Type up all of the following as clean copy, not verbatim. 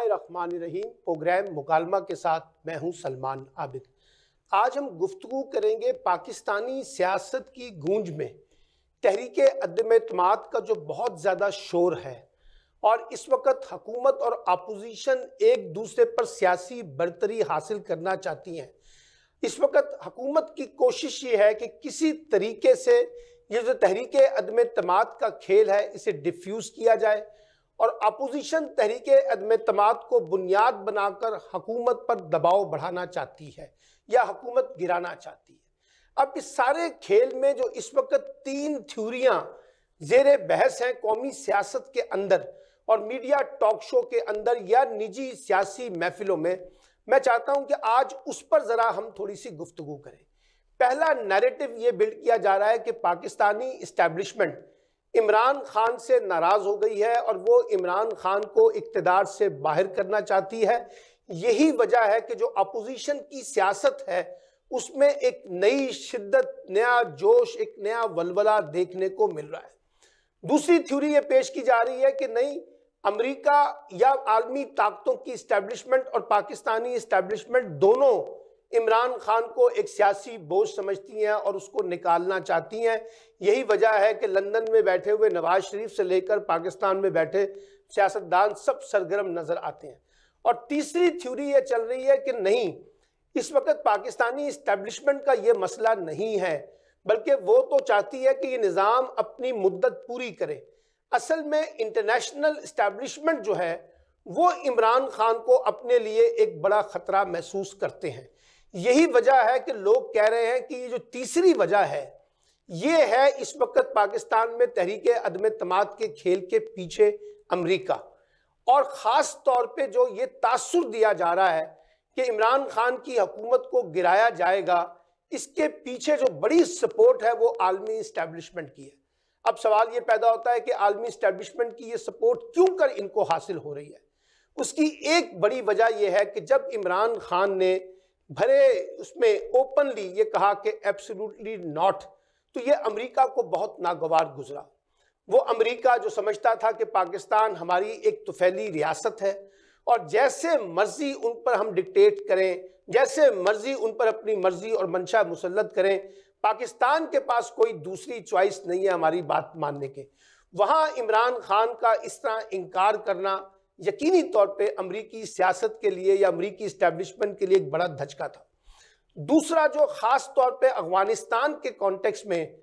बिस्मिल्लाहिर्रहमानिर्रहीम। प्रोग्राम मुकालमा के साथ मैं हूं सलमान आबिद। आज हम गुफ्तगू करेंगे पाकिस्तानी सियासत की गूंज में तहरीके अदम एतमाद का जो बहुत ज़्यादा शोर है और इस वक्त हुकूमत और अपोजिशन एक दूसरे पर सियासी बरतरी हासिल करना चाहती हैं। इस वक्त हुकूमत की कोशिश ये है कि किसी तरीके से ये जो तहरीके अदम एतमाद का खेल है इसे डिफ्यूज़ किया जाए और अपोजिशन तहरीके अदम एतमाद को बुनियाद बनाकर हुकूमत पर दबाव बढ़ाना चाहती है या हुकूमत गिराना चाहती है। अब इस सारे खेल में जो इस वक्त तीन थ्योरियां जेर बहस हैं कौमी सियासत के अंदर और मीडिया टॉक शो के अंदर या निजी सियासी महफिलों में, मैं चाहता हूं कि आज उस पर ज़रा हम थोड़ी सी गुफ्तगू करें। पहला नैरेटिव ये बिल्ड किया जा रहा है कि पाकिस्तानी इस्टेब्लिशमेंट इमरान खान से नाराज़ हो गई है और वो इमरान खान को इक़्तिदार से बाहर करना चाहती है। यही वजह है कि जो अपोजिशन की सियासत है उसमें एक नई शिद्दत, नया जोश, एक नया वलवला देखने को मिल रहा है। दूसरी थ्योरी ये पेश की जा रही है कि नहीं, अमेरिका या आलमी ताकतों की इस्टेब्लिशमेंट और पाकिस्तानी इस्टेब्लिशमेंट दोनों इमरान खान को एक सियासी बोझ समझती हैं और उसको निकालना चाहती हैं। यही वजह है कि लंदन में बैठे हुए नवाज शरीफ से लेकर पाकिस्तान में बैठे सियासतदान सब सरगर्म नजर आते हैं। और तीसरी थ्योरी ये चल रही है कि नहीं, इस वक्त पाकिस्तानी इस्टेब्लिशमेंट का ये मसला नहीं है, बल्कि वो तो चाहती है कि ये निज़ाम अपनी मुद्दत पूरी करे। असल में इंटरनेशनल इस्टेब्लिशमेंट जो है वो इमरान खान को अपने लिए एक बड़ा ख़तरा महसूस करते हैं। यही वजह है कि लोग कह रहे हैं कि ये जो तीसरी वजह है ये है इस वक्त पाकिस्तान में तहरीके अदम एतमाद के खेल के पीछे अमेरिका, और ख़ास तौर पे जो ये तासुर दिया जा रहा है कि इमरान खान की हुकूमत को गिराया जाएगा, इसके पीछे जो बड़ी सपोर्ट है वो आलमी इस्टेब्लिशमेंट की है। अब सवाल ये पैदा होता है कि आलमी इस्टेब्लिशमेंट की ये सपोर्ट क्यों कर इनको हासिल हो रही है। उसकी एक बड़ी वजह यह है कि जब इमरान खान ने भरे उसमें ओपनली ये कहा कि एब्सोल्युटली नॉट, तो ये अमेरिका को बहुत नागवार गुजरा। वो अमेरिका जो समझता था कि पाकिस्तान हमारी एक तुफैली रियासत है और जैसे मर्जी उन पर हम डिक्टेट करें, जैसे मर्जी उन पर अपनी मर्जी और मंशा मुसल्लत करें, पाकिस्तान के पास कोई दूसरी चॉइस नहीं है हमारी बात मानने के। वहाँ इमरान खान का इस तरह इनकार करना यकीनी तौर पे अमरीकी सियासत के लिए या अमरीकी इस्टेब्लिशमेंट के लिए एक बड़ा धचका था। दूसरा जो ख़ास तौर पे अफगानिस्तान के कॉन्टेक्स्ट में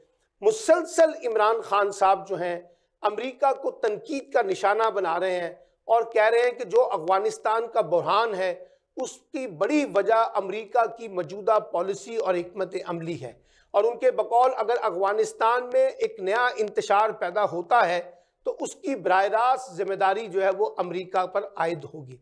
मुसलसल इमरान खान साहब जो हैं अमरीका को तनकीद का निशाना बना रहे हैं और कह रहे हैं कि जो अफगानिस्तान का बुरहान है उसकी बड़ी वजह अमरीका की मौजूदा पॉलिसी और हिकमत अमली है, और उनके बकौल अगर अफगानिस्तान में एक नया इंतशार पैदा होता है तो उसकी बराह रास्त जिम्मेदारी जो है वो अमेरिका पर आयद होगी।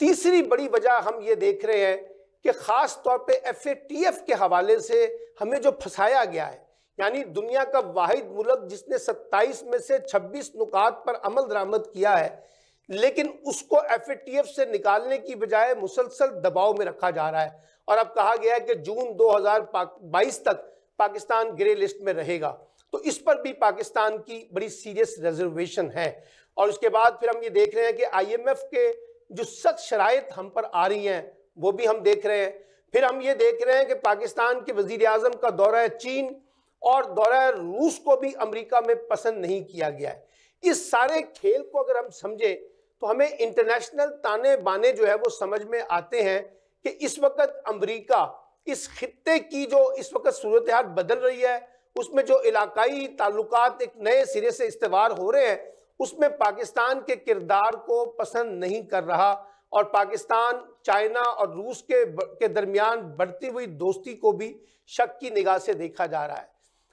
तीसरी बड़ी वजह हम ये देख रहे हैं कि ख़ास तौर पे FATF के हवाले से हमें जो फंसाया गया है, यानी दुनिया का वाहिद मुल्क जिसने 27 में से 26 नुकात पर अमल दरामद किया है, लेकिन उसको FATF से निकालने की बजाय मुसलसल दबाव में रखा जा रहा है और अब कहा गया है कि जून 2022 तक पाकिस्तान ग्रे लिस्ट में रहेगा। तो इस पर भी पाकिस्तान की बड़ी सीरियस रिजर्वेशन है। और उसके बाद फिर हम ये देख रहे हैं कि IMF के जो सख्त शराइत हम पर आ रही हैं वो भी हम देख रहे हैं। फिर हम ये देख रहे हैं कि पाकिस्तान के वज़ीर आज़म का दौरा चीन और दौरा रूस को भी अमेरिका में पसंद नहीं किया गया है। इस सारे खेल को अगर हम समझें तो हमें इंटरनेशनल ताने बाने जो है वो समझ में आते हैं कि इस वक्त अमेरिका इस खित्ते की जो इस वक्त सूरत हाल बदल रही है, उसमें जो इलाकाई ताल्लुकात एक नए सिरे से इस्तेवार हो रहे हैं, उसमें पाकिस्तान के किरदार को पसंद नहीं कर रहा और पाकिस्तान चाइना और रूस के दरमियान बढ़ती हुई दोस्ती को भी शक की निगाह से देखा जा रहा है।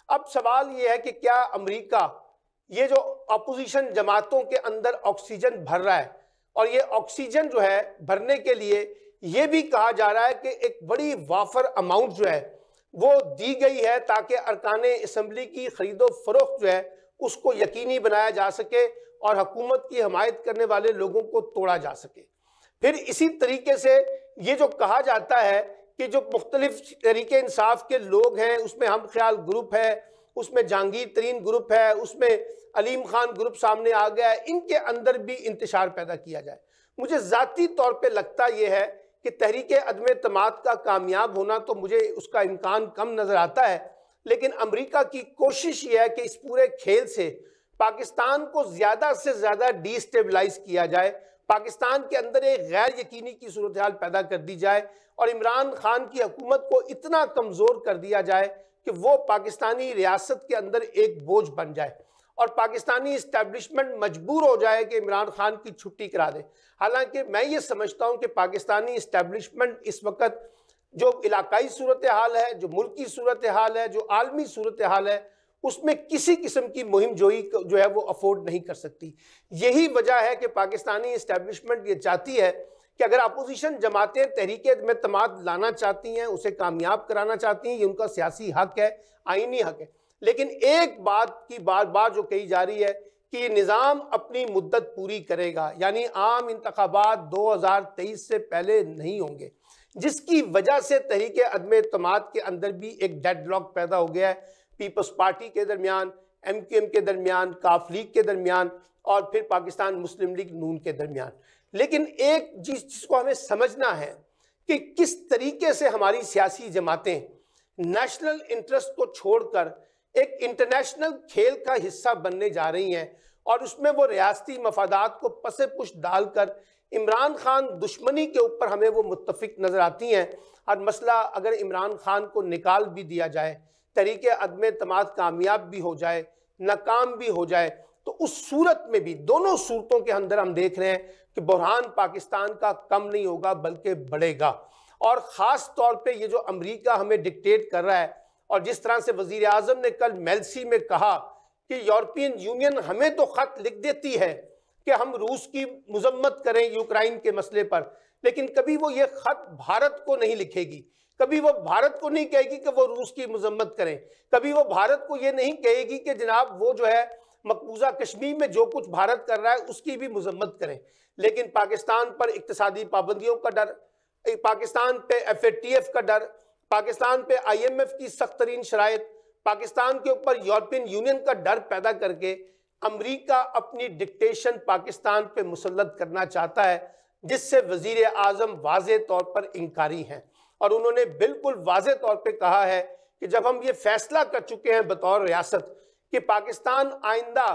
अब सवाल ये है कि क्या अमेरिका ये जो अपोजिशन जमातों के अंदर ऑक्सीजन भर रहा है, और ये ऑक्सीजन जो है भरने के लिए ये भी कहा जा रहा है कि एक बड़ी वाफर अमाउंट जो है वो दी गई है ताकि अरकान असम्बली की खरीदो फरोख्त जो है उसको यकीनी बनाया जा सके और हुकूमत की हमायत करने वाले लोगों को तोड़ा जा सके। फिर इसी तरीके से ये जो कहा जाता है कि जो मुख्तलिफ तरीके इंसाफ के लोग हैं उसमें हम ख्याल ग्रुप है, उसमें जहांगीर तरीन ग्रुप है, उसमें अलीम खान ग्रुप सामने आ गया है, इनके अंदर भी इंतशार पैदा किया जाए। मुझे ज़ाती तौर पे लगता यह है कि तहरीक अदम एतमाद का कामयाब होना तो मुझे उसका इम्कान कम नज़र आता है, लेकिन अमेरिका की कोशिश यह है कि इस पूरे खेल से पाकिस्तान को ज़्यादा से ज़्यादा डिस्टेबलाइज किया जाए, पाकिस्तान के अंदर एक गैर यकीनी की सूरत हाल पैदा कर दी जाए और इमरान खान की हुकूमत को इतना कमज़ोर कर दिया जाए कि वो पाकिस्तानी रियासत के अंदर एक बोझ बन जाए और पाकिस्तानी इस्टेब्लिशमेंट मजबूर हो जाए कि इमरान खान की छुट्टी करा दे। हालांकि मैं ये समझता हूँ कि पाकिस्तानी इस्टेब्लिशमेंट इस वक्त जो इलाकाई सूरत हाल है, जो मुल्की सूरत हाल है, जो आलमी सूरत हाल है, उसमें किसी किस्म की मुहिम जोई जो है वो अफोर्ड नहीं कर सकती। यही वजह है कि पाकिस्तानी इस्टेब्लिशमेंट ये चाहती है कि अगर अपोजिशन जमातें तहरीक में तमाद लाना चाहती हैं, उसे कामयाब कराना चाहती हैं, ये उनका सियासी हक है, आईनी हक है, लेकिन एक बात की बार बार जो कही जा रही है कि ये निज़ाम अपनी मुद्दत पूरी करेगा, यानी आम इंतखाबात 2023 से पहले नहीं होंगे, जिसकी वजह से तहरीक अदम एतमाद के अंदर भी एक डेडलॉक पैदा हो गया है पीपल्स पार्टी के दरमियान, MQM के दरमियान, काफ लीग के दरमियान और फिर पाकिस्तान मुस्लिम लीग नून के दरमियान। लेकिन एक जिसको हमें समझना है कि किस तरीके से हमारी सियासी जमातें नेशनल इंटरेस्ट को छोड़कर एक इंटरनेशनल खेल का हिस्सा बनने जा रही हैं और उसमें वो रियासती मफादात को पसे पुश डालकर इमरान खान दुश्मनी के ऊपर हमें वो मुत्तफिक नज़र आती हैं। और मसला अगर इमरान खान को निकाल भी दिया जाए, तहरीक अदम एतमाद कामयाब भी हो जाए, नाकाम भी हो जाए, तो उस सूरत में भी दोनों सूरतों के अंदर हम देख रहे हैं कि बुरहान पाकिस्तान का कम नहीं होगा बल्कि बढ़ेगा। और ख़ास तौर पे ये जो अमेरिका हमें डिक्टेट कर रहा है और जिस तरह से वज़ीर आज़म ने कल मेल्सी में कहा कि यूरोपियन यूनियन हमें तो ख़त लिख देती है कि हम रूस की मजम्मत करें यूक्रेन के मसले पर, लेकिन कभी वो ये ख़त भारत को नहीं लिखेगी, कभी वो भारत को नहीं कहेगी कि वो रूस की मजम्मत करें, कभी वो भारत को ये नहीं कहेगी कि जनाब वो जो है मकबूजा कश्मीर में जो कुछ भारत कर रहा है उसकी भी मजम्मत करें। लेकिन पाकिस्तान पर इक्तिसादी पाबंदियों का डर, पाकिस्तान पे FATF का डर, पाकिस्तान पे IMF की सख्त तरीन शराइत, पाकिस्तान के ऊपर यूरोपियन यूनियन का डर पैदा करके अमेरिका अपनी डिक्टेशन पाकिस्तान पे मुसल्लत करना चाहता है, जिससे वजीर आज़म वाज़े तौर पर इंकारी हैं और उन्होंने बिल्कुल वाज़े तौर पे कहा है कि जब हम ये फैसला कर चुके हैं बतौर रियासत कि पाकिस्तान आइंदा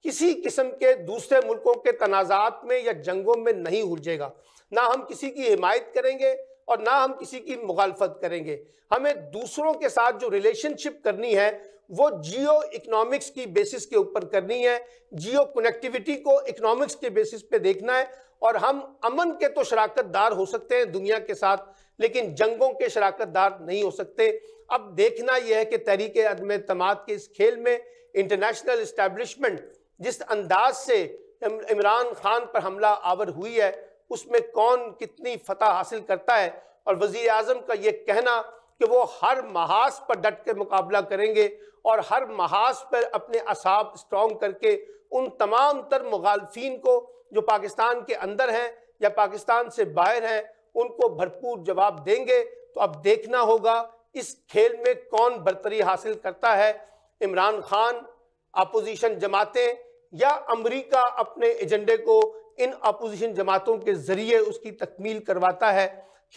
किसी किस्म के दूसरे मुल्कों के तनाज़ात में या जंगों में नहीं उलझेगा, ना हम किसी की हिमायत करेंगे और ना हम किसी की मुखालफत करेंगे। हमें दूसरों के साथ जो रिलेशनशिप करनी है वो जियो इकोनॉमिक्स की बेसिस के ऊपर करनी है, जियो कनेक्टिविटी को इकोनॉमिक्स के बेसिस पे देखना है और हम अमन के तो शराकतदार हो सकते हैं दुनिया के साथ, लेकिन जंगों के शराकतदार नहीं हो सकते। अब देखना यह है कि तहरीक अदम एतमाद के इस खेल में इंटरनेशनल इस्टेब्लिशमेंट जिस अंदाज से इमरान खान पर हमला आवर हुई है उसमें कौन कितनी फतह हासिल करता है। और वज़ीर आज़म का ये कहना कि वो हर महाज पर डट के मुकाबला करेंगे और हर महाज पर अपने असाब स्ट्रॉन्ग करके उन तमाम तर मुखालफीन को जो पाकिस्तान के अंदर हैं या पाकिस्तान से बाहर हैं उनको भरपूर जवाब देंगे। तो अब देखना होगा इस खेल में कौन बरतरी हासिल करता है, इमरान खान, अपोजिशन जमातें या अमेरिका अपने एजेंडे को इन अपोजिशन जमातों के जरिए उसकी तकमील करवाता है।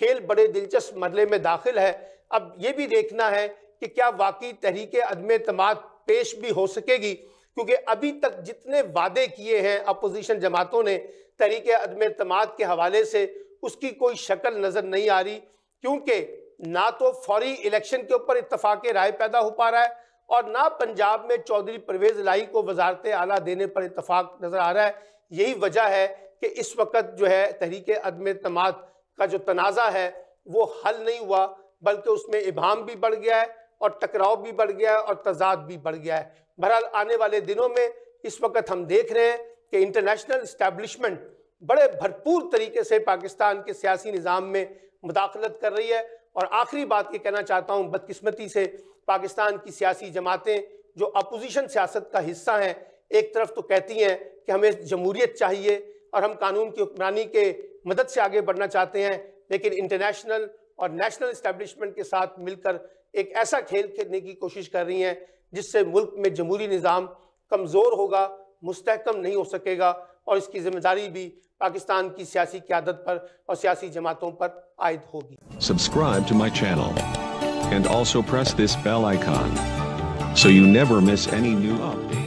खेल बड़े दिलचस्प मरले में दाखिल है। अब ये भी देखना है कि क्या वाकई तहरीक अदम एतमाद पेश भी हो सकेगी, क्योंकि अभी तक जितने वादे किए हैं अपोजिशन जमातों ने तहरीक अदम एतमाद के हवाले से उसकी कोई शक्ल नज़र नहीं आ रही, क्योंकि ना तो फौरी इलेक्शन के ऊपर इत्तफाक राय पैदा हो पा रहा है और ना पंजाब में चौधरी परवेज इलाही को वजारत आला देने पर इत्तफाक नज़र आ रहा है। यही वजह है कि इस वक्त जो है तहरीक अदम एतमाद का जो तनाज़ा है वो हल नहीं हुआ, बल्कि उसमें इबाहम भी बढ़ गया है और टकराव भी बढ़ गया है और तजाद भी बढ़ गया है। बहरहाल आने वाले दिनों में इस वक्त हम देख रहे हैं कि इंटरनेशनल इस्टेब्लिशमेंट बड़े भरपूर तरीके से पाकिस्तान के सियासी निज़ाम में मुदाखलत कर रही है। और आखिरी बात ये कहना चाहता हूँ, बदकिस्मती से पाकिस्तान की सियासी जमातें जो अपोजिशन सियासत का हिस्सा हैं, एक तरफ तो कहती हैं कि हमें जमहूरियत चाहिए और हम कानून की हुक्मरानी के मदद से आगे बढ़ना चाहते हैं, लेकिन इंटरनेशनल और नेशनल इस्टेब्लिशमेंट के साथ मिलकर एक ऐसा खेल खेलने की कोशिश कर रही हैं जिससे मुल्क में जमहूरी निज़ाम कमज़ोर होगा, मुस्तहकम नहीं हो सकेगा। और इसकी जिम्मेदारी भी पाकिस्तान की सियासी क़यादत पर और सियासी जमातों पर आयद होगी। Subscribe to my channel and also press this bell icon so you never miss any new updates.